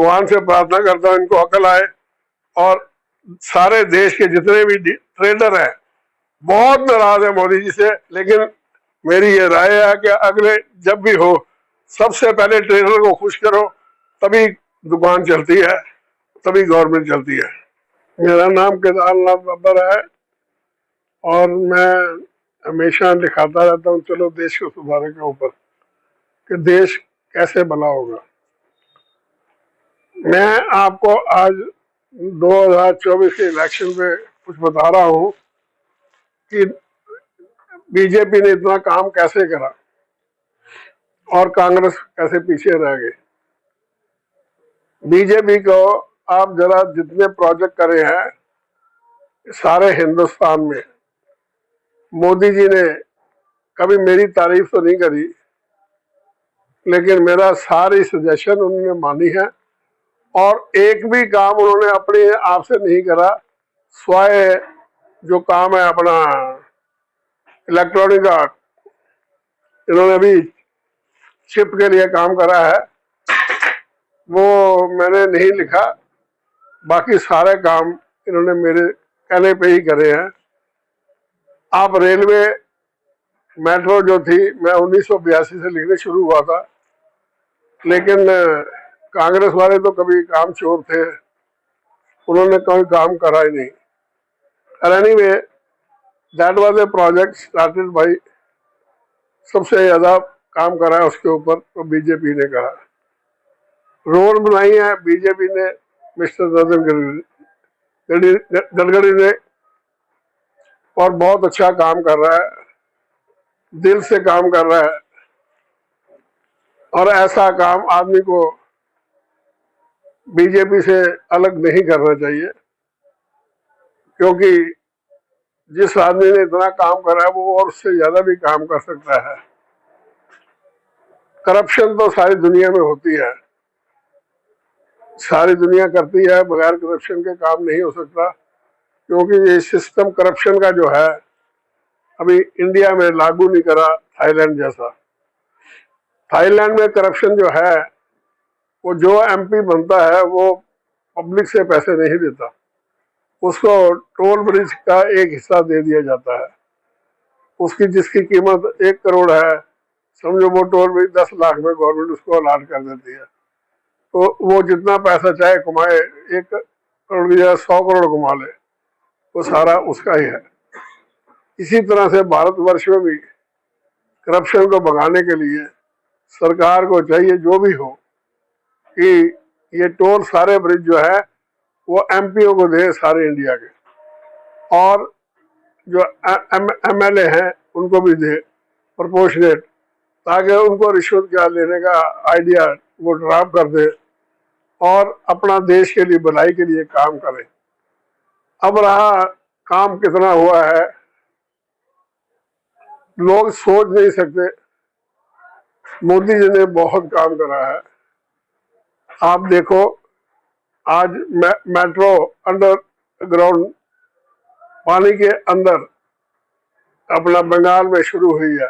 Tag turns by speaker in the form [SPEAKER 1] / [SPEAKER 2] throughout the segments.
[SPEAKER 1] भगवान से प्रार्थना करता हूँ इनको अकल आए, और सारे देश के जितने भी ट्रेडर हैं बहुत नाराज है मोदी जी से। लेकिन मेरी ये राय है कि अगले जब भी हो सबसे पहले ट्रेडर को खुश करो, तभी दुकान चलती है, तभी गवर्नमेंट चलती है। मेरा नाम केदारनाथ बब्बर है और मैं हमेशा दिखाता रहता हूँ चलो देश को सुधारने के ऊपर कि देश कैसे भला होगा। मैं आपको आज 2024 के इलेक्शन पे कुछ बता रहा हूँ कि बीजेपी ने इतना काम कैसे करा और कांग्रेस कैसे पीछे रह गई। बीजेपी को आप जरा जितने प्रोजेक्ट करे हैं सारे हिंदुस्तान में, मोदी जी ने कभी मेरी तारीफ तो नहीं करी, लेकिन मेरा सारी सजेशन उन्होंने मानी है और एक भी काम उन्होंने अपने आप से नहीं करा। स्वाय जो काम है अपना इलेक्ट्रॉनिक का, इन्होंने अभी चिप के लिए काम करा है, वो मैंने नहीं लिखा, बाकी सारे काम इन्होंने मेरे कहने पे ही करे हैं। आप रेलवे मेट्रो जो थी, मैं 1982 से लिखने शुरू हुआ था, लेकिन कांग्रेस वाले तो कभी काम चोर थे, उन्होंने कोई काम करा ही नहीं। और anyway that was a project started by, सबसे ज्यादा काम करा है उसके ऊपर तो बीजेपी ने करा। रोड बनाई है बीजेपी ने, मिस्टर गडकरी ने, और बहुत अच्छा काम कर रहा है, दिल से काम कर रहा है। और ऐसा काम आदमी को बीजेपी से अलग नहीं करना चाहिए, क्योंकि जिस आदमी ने इतना काम करा है वो और उससे ज्यादा भी काम कर सकता है। करप्शन तो सारी दुनिया में होती है, सारी दुनिया करती है, बगैर करप्शन के काम नहीं हो सकता, क्योंकि ये सिस्टम करप्शन का जो है अभी इंडिया में लागू नहीं करा थाईलैंड जैसा। थाईलैंड में करप्शन जो है वो जो एमपी बनता है वो पब्लिक से पैसे नहीं देता, उसको टोल ब्रिज का एक हिस्सा दे दिया जाता है। उसकी जिसकी कीमत 1 करोड़ है, समझो वो टोल ब्रिज 10 लाख में गवर्नमेंट उसको अलाट कर देती है, तो वो जितना पैसा चाहे कमाए, 1 करोड़ की जगह 100 करोड़ कमा ले, वो सारा उसका ही है। इसी तरह से भारतवर्ष में भी करप्शन को भगाने के लिए सरकार को चाहिए जो भी हो कि ये टोल सारे ब्रिज जो है वो एमपीओ को दे सारे इंडिया के, और जो एमएलए हैं उनको भी दे प्रोपोर्शनेट, ताकि उनको रिश्वत क्या लेने का आइडिया वो ड्रॉप कर दे और अपना देश के लिए भलाई के लिए काम करें। अब रहा काम कितना हुआ है, लोग सोच नहीं सकते। मोदी जी ने बहुत काम करा है। आप देखो आज मेट्रो अंडरग्राउंड पानी के अंदर अपना बंगाल में शुरू हुई है,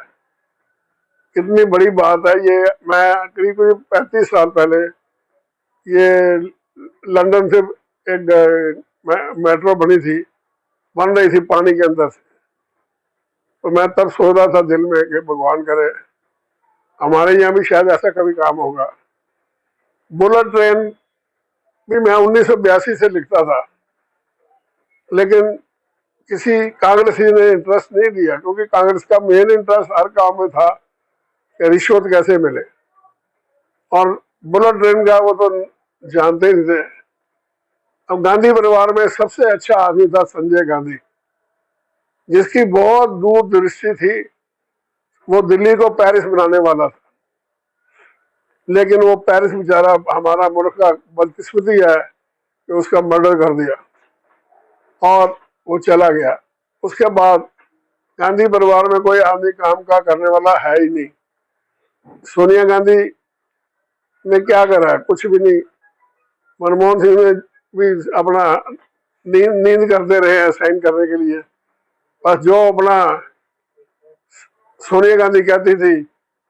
[SPEAKER 1] कितनी बड़ी बात है ये। मैं करीब 35 साल पहले ये लंदन से एक मेट्रो बन रही थी पानी के अंदर से, तो मैं तब सोच रहा था दिल में कि भगवान करे हमारे यहाँ भी शायद ऐसा कभी काम होगा। बुलेट ट्रेन भी मैं 1982 से लिखता था, लेकिन किसी कांग्रेसी ने इंटरेस्ट नहीं दिया, क्योंकि कांग्रेस का मेन इंटरेस्ट हर काम में था कि रिश्वत कैसे मिले, और बुलेट ट्रेन का वो तो जानते ही थे। अब गांधी परिवार में सबसे अच्छा आदमी था संजय गांधी, जिसकी बहुत दूरदृष्टि थी। वो दिल्ली को पेरिस बनाने वाला था, लेकिन वो पेरिस बेचारा हमारा मुल्क का बदकिस्मती है कि उसका मर्डर कर दिया और वो चला गया। उसके बाद गांधी परिवार में कोई आदमी काम का करने वाला है ही नहीं। सोनिया गांधी ने क्या करा है? कुछ भी नहीं। मनमोहन सिंह ने भी अपना नींद करते रहे हैं साइन करने के लिए, बस जो अपना सोनिया गांधी कहती थी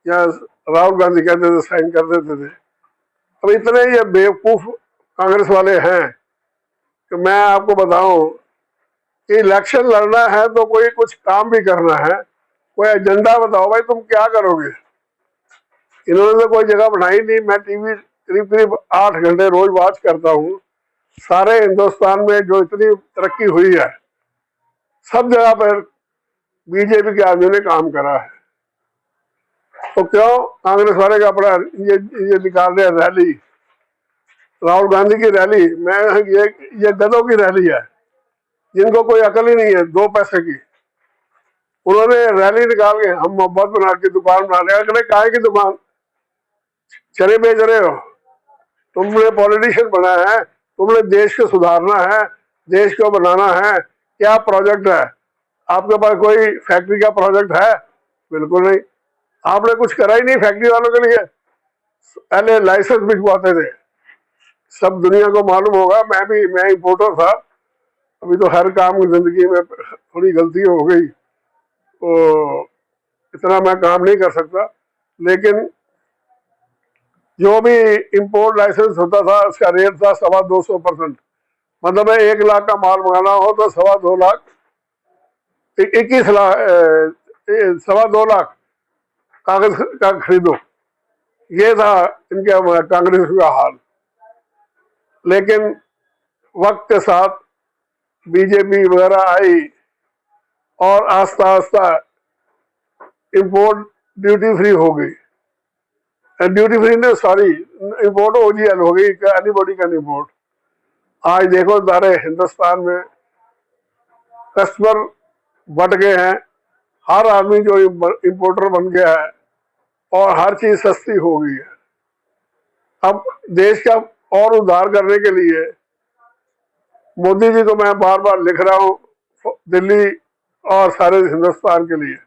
[SPEAKER 1] या राहुल गांधी कहते थे साइन कर देते थे। अब इतने ये बेवकूफ कांग्रेस वाले हैं कि मैं आपको बताऊं कि इलेक्शन लड़ना है तो कोई कुछ काम भी करना है, कोई एजेंडा बताओ भाई, तुम क्या करोगे। इन्होंने तो कोई जगह बनाई नहीं। मैं टीवी करीब करीब 8 घंटे रोज वॉच करता हूँ। सारे हिंदुस्तान में जो इतनी तरक्की हुई है, सब जगह पर बीजेपी के आदमी ने काम करा है। तो क्यों कांग्रेस वाले का अपना ये निकाल रहे रैली, राहुल गांधी की रैली। मैं ये गधों की रैली है, जिनको कोई अकल ही नहीं है, 2 पैसे की। उन्होंने रैली निकाल के हम मोहब्बत बना की दुकान बना रहे। अगले काय की दुकान, चने बेच रहे हो। तुमने पॉलिटिशियन बना है, तुमने देश को सुधारना है, देश को बनाना है। क्या प्रोजेक्ट है आपके पास? कोई फैक्ट्री का प्रोजेक्ट है? बिल्कुल नहीं। आपने कुछ करा ही नहीं फैक्ट्री वालों के लिए। पहले लाइसेंस बिछवाते थे, सब दुनिया को मालूम होगा। मैं इंपोर्टर था। अभी तो हर काम की जिंदगी में थोड़ी गलती हो गई, तो इतना मैं काम नहीं कर सकता। लेकिन जो भी इंपोर्ट लाइसेंस होता था उसका रेट था 225%। मतलब 1 लाख का माल मंगाना हो तो 2.25 लाख, 21 लाख, 2.25 लाख कागज का खरीदो। ये था इनके कांग्रेस का हाल। लेकिन वक्त के साथ बीजेपी वगैरह आई और आस्ता आस्ता इंपोर्ट ड्यूटी फ्री हो गई। ड्यूटी फ्री ने सॉरी इंपोर्ट ओजीएल हो गई, एनीबॉडी कैन इंपोर्ट। आज देखो सारे हिंदुस्तान में कस्टमर बढ़ गए हैं। हर आदमी जो इंपोर्टर बन गया है और हर चीज सस्ती हो गई है। अब देश का और उद्धार करने के लिए मोदी जी को मैं बार बार लिख रहा हूँ, दिल्ली और सारे हिंदुस्तान के लिए।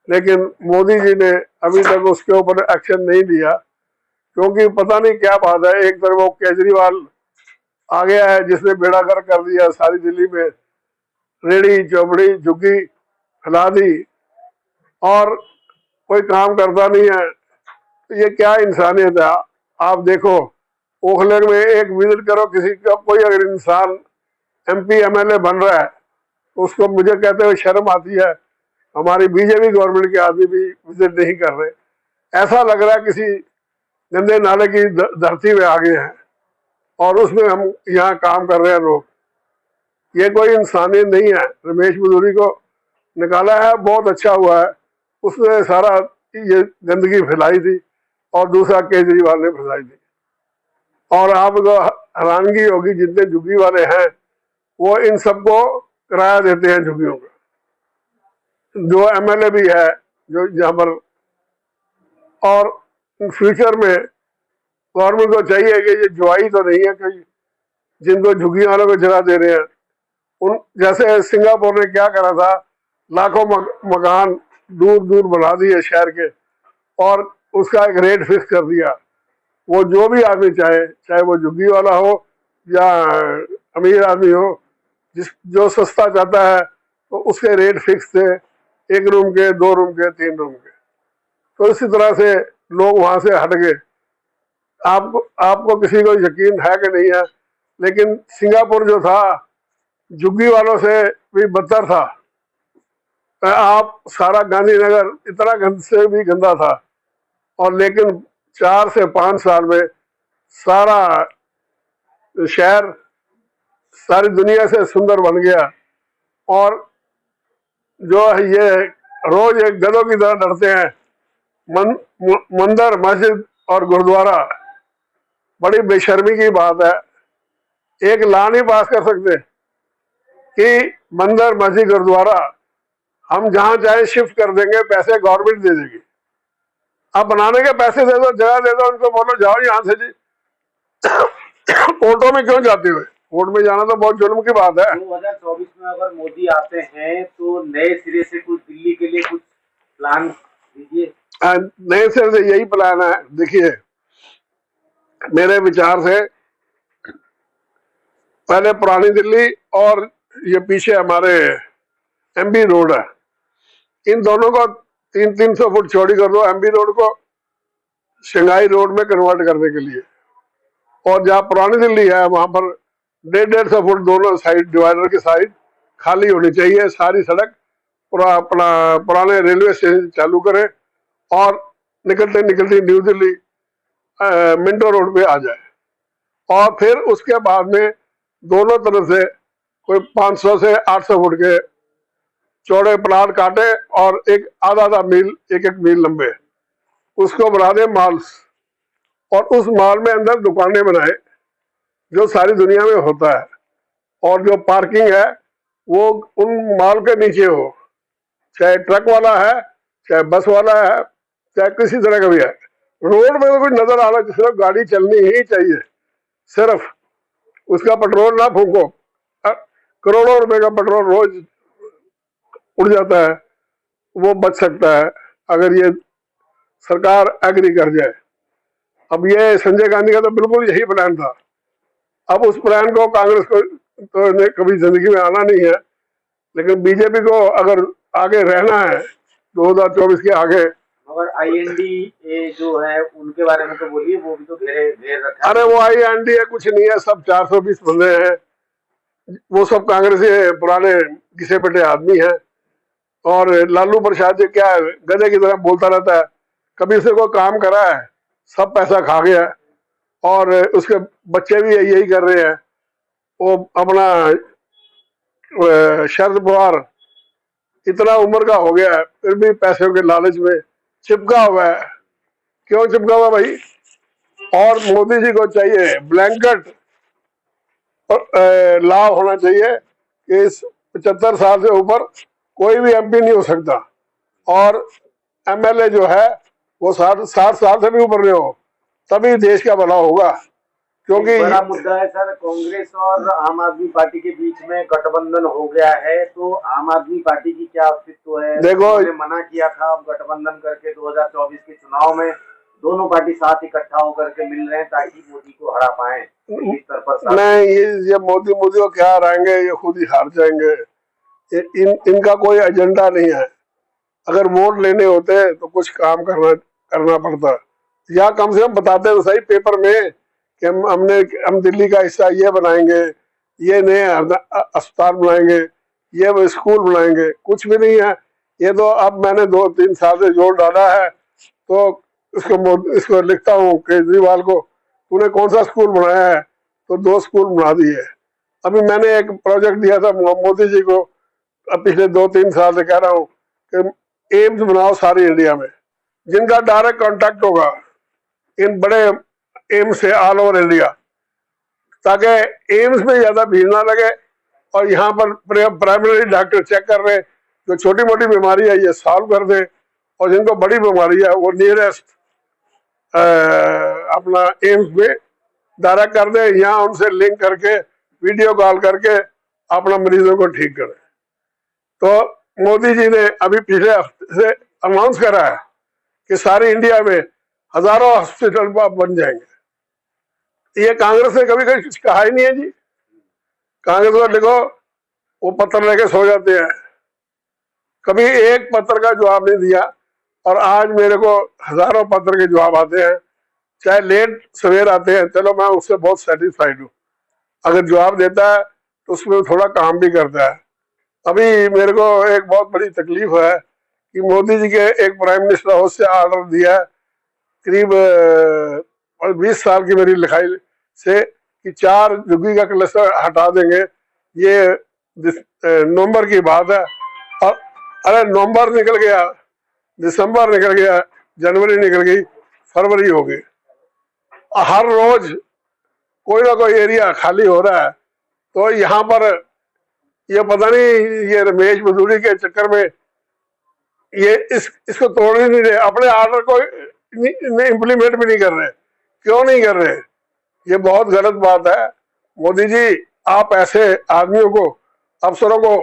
[SPEAKER 1] लेकिन मोदी जी ने अभी तक उसके ऊपर एक्शन नहीं लिया, क्योंकि पता नहीं क्या बात है। एक तरफ वो केजरीवाल आ गया है जिसने बेड़ा गर्क कर दिया, सारी दिल्ली में रेड़ी चौबड़ी झुग्गी फैला दी और कोई काम करता नहीं है। तो ये क्या इंसानियत है? आप देखो ओखले में एक विजिट करो, किसी का कोई अगर इंसान एमपी एमएलए बन रहा है तो उसको मुझे कहते हुए शर्म आती है। हमारी बीजेपी गवर्नमेंट के आदमी भी विजिट नहीं कर रहे। ऐसा लग रहा है किसी गंदे नाले की धरती में आ गए हैं और उसमें हम यहाँ काम कर रहे हैं लोग। ये कोई इंसानियत नहीं है। रमेश बदूरी को निकाला है, बहुत अच्छा हुआ है। उसने सारा ये गंदगी फैलाई थी और दूसरा केजरीवाल ने फैलाई थी। और आपको हैरानगी होगी, जितने झुग्गी वाले हैं वो इन सबको किराया देते हैं झुग्गियों का। जो एमएलए भी है जो यहाँ पर, और फ्यूचर में गवर्नमेंट को चाहिए कि ये जुआई तो नहीं है कि जिनको झुग्गी वालों को जगह दे रहे हैं। उन जैसे सिंगापुर ने क्या करा था, लाखों मकान दूर दूर बना दिए शहर के और उसका एक रेट फिक्स कर दिया। वो जो भी आदमी चाहे वो झुग्गी वाला हो या अमीर आदमी हो, जो सस्ता चाहता है तो उसके रेट फिक्स थे, 1 रूम के, 2 रूम के, 3 रूम के। तो इसी तरह से लोग वहां से हट गए। आपको किसी को यकीन है कि नहीं है, लेकिन सिंगापुर जो था झुग्गी वालों से भी बदतर था। आप सारा गांधीनगर इतना गंद से भी गंदा था, और लेकिन 4 से 5 साल में सारा शहर सारी दुनिया से सुंदर बन गया। और जो ये रोज एक गधों की तरह डरते हैं, मंदिर मस्जिद और गुरुद्वारा, बड़ी बेशर्मी की बात है। एक लॉ नहीं पास कर सकते कि मंदिर मस्जिद गुरुद्वारा हम जहां चाहे शिफ्ट कर देंगे, पैसे गवर्नमेंट दे देगी। आप बनाने के पैसे दे दो, जगह दे दो, उनको बोलो जाओ यहाँ से जी। कोर्टों में क्यों जाते हुए? कोर्ट में जाना तो बहुत जुल्म की बात है।
[SPEAKER 2] 2024 में अगर मोदी आते हैं तो नए सिरे से कुछ दिल्ली के लिए कुछ प्लान दीजिए।
[SPEAKER 1] नए सिरे से यही प्लान है। देखिए मेरे विचार से पहले पुरानी दिल्ली और ये पीछे हमारे एमबी रोड है, इन दोनों को 300 फुट चौड़ी कर दो। एमबी रोड को शंघाई रोड में कन्वर्ट करने के लिए और जहाँ पुरानी दिल्ली है वहां पर 150-150 फुट दोनों साइड डिवाइडर की साइड खाली होनी चाहिए। सारी सड़क अपना पुराने रेलवे स्टेशन चालू करें और निकलते निकलते न्यू दिल्ली मिंटो रोड पे आ जाए। और फिर उसके बाद में दोनों तरफ से कोई 500 से 800 फुट के चौड़े प्लाट काटे और एक आधा आधा मील, एक एक मील लंबे उसको बना दे मॉल्स। और उस मॉल में अंदर दुकानें बनाए जो सारी दुनिया में होता है। और जो पार्किंग है वो उन मॉल के नीचे हो, चाहे ट्रक वाला है, चाहे बस वाला है, चाहे किसी तरह का भी है। रोड में तो कुछ नजर आ रहा है, सिर्फ गाड़ी चलनी ही चाहिए, सिर्फ उसका पेट्रोल ना फूको। करोड़ों रुपए का पेट्रोल रोज उड़ जाता है, वो बच सकता है अगर ये सरकार एग्री कर जाए। अब ये संजय गांधी का तो बिल्कुल यही प्लान था। अब उस प्लान को कांग्रेस को तो कभी जिंदगी में आना नहीं है, लेकिन बीजेपी को अगर आगे रहना है 2024 के आगे।
[SPEAKER 2] मगर IND जो है उनके बारे में तो बोलिए, वो भी तो घेर रखा है।
[SPEAKER 1] अरे वो IND कुछ नहीं है, सब 420 बंदे हैं, वो सब कांग्रेसी पुराने घिसे पिटे आदमी हैं। और लालू प्रसाद जी क्या गधे की तरह बोलता रहता है, कभी उसने कोई काम करा है? सब पैसा खा गया। और उसके बच्चे भी यही कर रहे हैं। वो अपना शरद पवार इतना उम्र का हो गया है फिर भी पैसों के लालच में चिपका हुआ है। क्यों चिपका हुआ भाई? और मोदी जी को चाहिए ब्लैंकेट लॉ होना चाहिए कि इस 75 साल से ऊपर कोई भी MP नहीं हो सकता, और MLA जो है वो 60 साल से भी ऊपर नहीं हो, तभी देश का भला होगा। क्योंकि
[SPEAKER 2] बड़ा मुद्दा है सर, कांग्रेस और आम आदमी पार्टी के बीच में गठबंधन हो गया है, तो आम आदमी पार्टी की क्या अस्तित्व है?
[SPEAKER 1] देखो,
[SPEAKER 2] उन्होंने मना किया था अब गठबंधन करके 2024 के चुनाव में दोनों पार्टी साथ इकट्ठा होकर के मिल रहे हैं ताकि मोदी को हरा पाए इस स्तर पर।
[SPEAKER 1] नहीं, ये मोदी को क्या हराएंगे, ये खुद ही हार जाएंगे। इनका कोई एजेंडा नहीं है। अगर वोट लेने होते तो कुछ काम करना पड़ता, या कम से कम बताते तो सही पेपर में कि हम दिल्ली का हिस्सा ये बनाएंगे, ये नए अस्पताल बनाएंगे, ये स्कूल बनाएंगे। कुछ भी नहीं है। ये तो अब मैंने 2-3 साल से जोर डाला है, तो इसको लिखता हूँ केजरीवाल को, तूने कौन सा स्कूल बनाया है? तो 2 स्कूल बना दिए। अभी मैंने एक प्रोजेक्ट दिया था मोदी जी को, अब पिछले 2-3 साल से कह रहा हूँ कि एम्स बनाओ सारी इंडिया में, जिनका डायरेक्ट कांटेक्ट होगा इन बड़े एम्स से ऑल ओवर इंडिया, ताकि एम्स में ज्यादा भीड़ ना लगे और यहाँ पर प्राइमरी डॉक्टर चेक कर रहे, जो छोटी मोटी बीमारी है ये सॉल्व कर दे, और जिनको बड़ी बीमारी है वो नियरेस्ट अपना एम्स में डायरेक्ट कर दे, यहाँ उनसे लिंक करके वीडियो कॉल करके अपना मरीजों को ठीक करे। तो मोदी जी ने अभी पिछले हफ्ते से अनाउंस करा है कि सारी इंडिया में हजारों हॉस्पिटल बन जाएंगे। ये कांग्रेस ने कभी कुछ कहा ही नहीं है जी। कांग्रेस को देखो, वो पत्र लेके सो जाते हैं, कभी एक पत्र का जवाब नहीं दिया। और आज मेरे को हजारों पत्र के जवाब आते हैं, चाहे लेट सवेर आते हैं, चलो मैं उससे बहुत सेटिस्फाइड हूँ। अगर जवाब देता है तो उसमें थोड़ा काम भी करता है। अभी मेरे को एक बहुत बड़ी तकलीफ है कि मोदी जी के एक प्राइम मिनिस्टर हाउस से ऑर्डर दिया करीब 20 साल की मेरी लिखाई से कि 4 झुग्गी का क्लस्टर हटा देंगे। ये नवंबर की बात है, और अरे नवंबर निकल गया, दिसंबर निकल गया, जनवरी निकल गई, फरवरी हो गई। हर रोज कोई ना कोई एरिया खाली हो रहा है। तो यहाँ पर ये पता नहीं ये रमेश मजदूरी के चक्कर में ये इसको तोड़ ही नहीं रहे, अपने ऑर्डर को इम्प्लीमेंट भी नहीं कर रहे। क्यों नहीं कर रहे? ये बहुत गलत बात है। मोदी जी, आप ऐसे आदमियों को, अफसरों को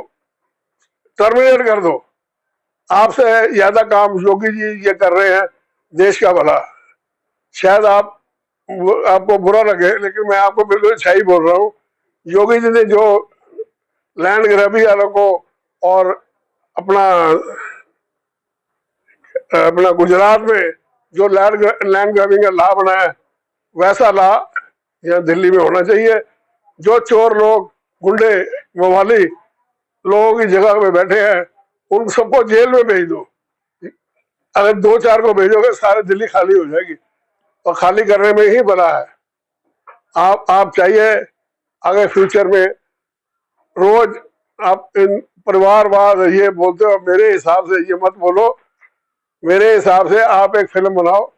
[SPEAKER 1] टर्मिनेट कर दो। आपसे ज्यादा काम योगी जी ये कर रहे हैं देश का भला। शायद आपको बुरा लगे, लेकिन मैं आपको बिल्कुल सही बोल रहा हूँ। योगी जी ने जो लैंड ग्रैबिंग वालों को और अपना गुजरात में जो लैंड ग्रैबिंग का लॉ बनाया, वैसा लॉ यहाँ दिल्ली में होना चाहिए। जो चोर लोग, गुंडे, मवाली लोगों की जगह पे बैठे हैं, उन सबको जेल में भेज दो। अगर 2-4 को भेजोगे सारी दिल्ली खाली हो जाएगी, और खाली करने में ही भला है। आप चाहिए आगे फ्यूचर में रोज आप इन परिवारवाद ये बोलते हो, मेरे हिसाब से ये मत बोलो। मेरे हिसाब से आप एक फिल्म बनाओ,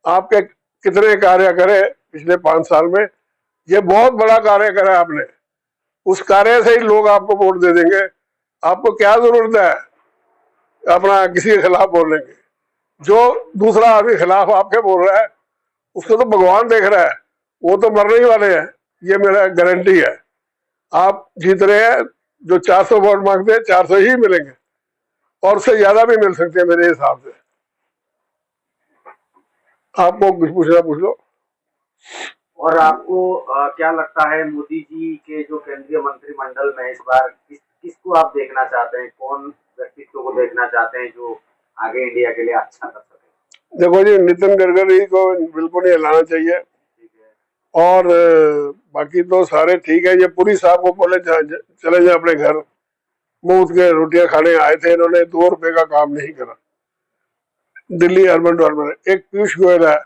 [SPEAKER 1] आपके कितने कार्य करे पिछले 5 साल में, ये बहुत बड़ा कार्य करा आपने, उस कार्य से ही लोग आपको वोट दे देंगे। आपको क्या जरूरत है अपना किसी के खिलाफ बोलने की? जो दूसरा आदमी खिलाफ आपके बोल रहा है उसको तो भगवान देख रहा है, वो तो मरने ही वाले हैं, ये मेरा गारंटी है। आप जीत रहे हैं, जो 400 वोट मांगते हैं 400 ही मिलेंगे, और उससे ज्यादा भी मिल सकते हैं मेरे हिसाब से। आपको कुछ पूछना पूछ लो।
[SPEAKER 2] और आपको क्या लगता है, मोदी जी के जो केंद्रीय मंत्रिमंडल में इस बार किसको आप देखना चाहते हैं? कौन व्यक्तित्व को देखना चाहते हैं जो आगे इंडिया के लिए अच्छा कर सके?
[SPEAKER 1] देखो जी, नितिन गडकरी को बिल्कुल नहीं हिलाना चाहिए, और बाकी तो सारे ठीक है। ये पुरी साहब को बोले चले जाए अपने घर, मुफ्त के रोटियां खाने आए थे, इन्होंने 2 रुपए का काम नहीं करा दिल्ली अर्बन डेवलपमेंट। एक पीयूष गोयल है,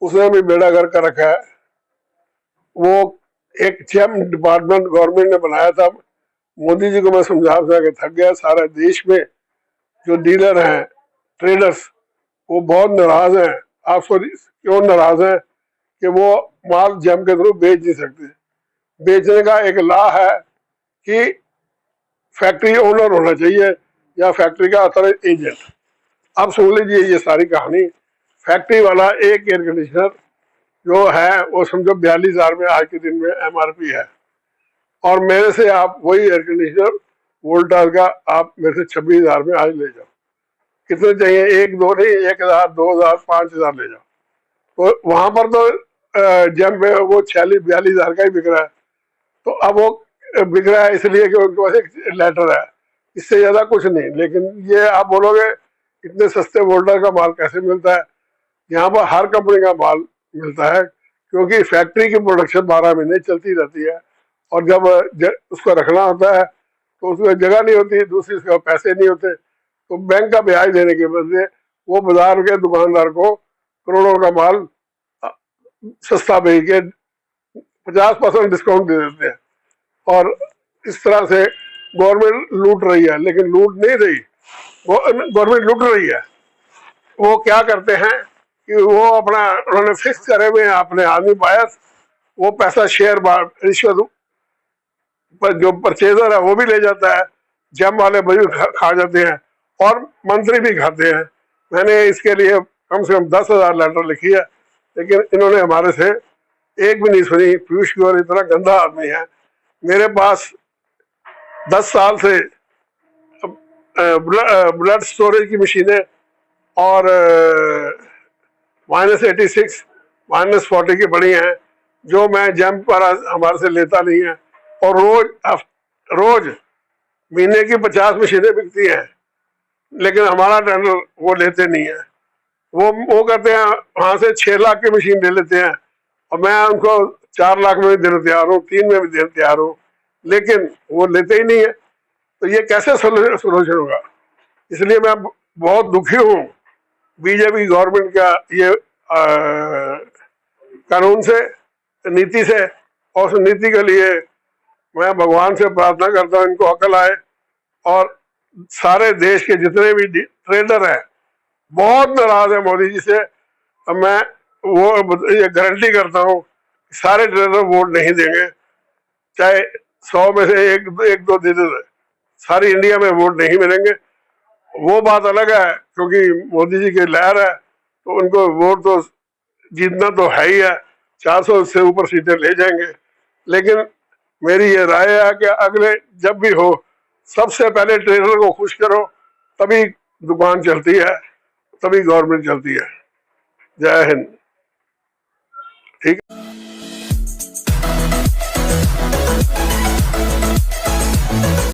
[SPEAKER 1] उसने भी बेड़ा गर्क कर रखा है। वो एक जेम डिपार्टमेंट गवर्नमेंट ने बनाया था। मोदी जी को मैं समझा के थक गया। सारे देश में जो डीलर हैं, ट्रेडर्स, वो बहुत नाराज हैं। आप क्यों नाराज हैं? कि वो माल जेम के थ्रू बेच नहीं सकते। बेचने का एक लॉ है कि फैक्ट्री ओनर होना चाहिए या फैक्ट्री का अथॉराइज एजेंट। आप सुन लीजिए ये सारी कहानी। फैक्ट्री वाला एक एयर कंडीशनर जो है वो समझो 42,000 में आज के दिन में MRP है, और मेरे से आप वही एयर कंडीशनर वोल्टास का आप मेरे से 26,000 में आज ले जाओ। कितने चाहिए? 1-2 नहीं, 1,000, 2,000, 5,000 ले जाओ। तो वहां पर तो जेम पे वो 46-42,000 का ही बिक रहा है। तो अब वो बिक रहा है इसलिए कि उनके पास एक लेटर है, इससे ज्यादा कुछ नहीं। लेकिन ये आप बोलोगे इतने सस्ते वोल्टास का माल कैसे मिलता है? यहाँ पर हर कंपनी का माल मिलता है, क्योंकि फैक्ट्री की प्रोडक्शन 12 महीने चलती रहती है, और जब उसको रखना होता है तो उसमें जगह नहीं होती, दूसरी उसके पैसे नहीं होते, तो बैंक का ब्याज देने के बदले वो बाजार के दुकानदार को करोड़ों का माल सस्ता बेच के 50% डिस्काउंट दे देते हैं। और इस तरह से गवर्नमेंट लूट रही है, लेकिन लूट नहीं रही, गवर्नमेंट लूट रही है। वो क्या करते हैं कि वो अपना उन्होंने फिक्स करे हुए हैं अपने आदमी बायस, वो पैसा शेयर रिश्वत पर जो परचेजर है वो भी ले जाता है, जेम वाले भी खा जाते हैं, और मंत्री भी खाते हैं। मैंने इसके लिए कम से कम 10,000 लेटर लिखी है, लेकिन इन्होंने हमारे से एक भी नहीं सुनी। पीयूष गोयल इतना गंदा आदमी है। मेरे पास 10 साल से ब्लड स्टोरेज की मशीनें और -86, -40 की बड़ी हैं, जो मैं जेम पर हमारे से लेता नहीं है। और रोज महीने की 50 मशीनें बिकती हैं, लेकिन हमारा टेंडर वो लेते नहीं है। वो कहते हैं वहां से 6 लाख की मशीन ले लेते हैं, और मैं उनको 4 लाख में भी देने तैयार हूँ, 3 में भी देने तैयार हूँ, लेकिन वो लेते ही नहीं है। तो ये कैसे सोल्यूशन होगा? इसलिए मैं बहुत दुखी हूँ बीजेपी गवर्नमेंट का ये कानून से, नीति से। और उस नीति के लिए मैं भगवान से प्रार्थना करता हूँ इनको अकल आए, और सारे देश के जितने भी ट्रेडर हैं बहुत नाराज है मोदी जी से। मैं वो ये गारंटी करता हूँ सारे ट्रेडर वोट नहीं देंगे, चाहे 100 में से एक दो दे दे, सारी इंडिया में वोट नहीं मिलेंगे। वो बात अलग है, क्योंकि मोदी जी की लहर है तो उनको वोट तो जीतना तो है ही है, 400 से ऊपर सीटें ले जाएंगे। लेकिन मेरी ये राय है कि अगले जब भी हो, सबसे पहले ट्रेडर को खुश करो, तभी दुकान चलती है, तभी गवर्नमेंट चलती है। जय हिंद। ठीक है।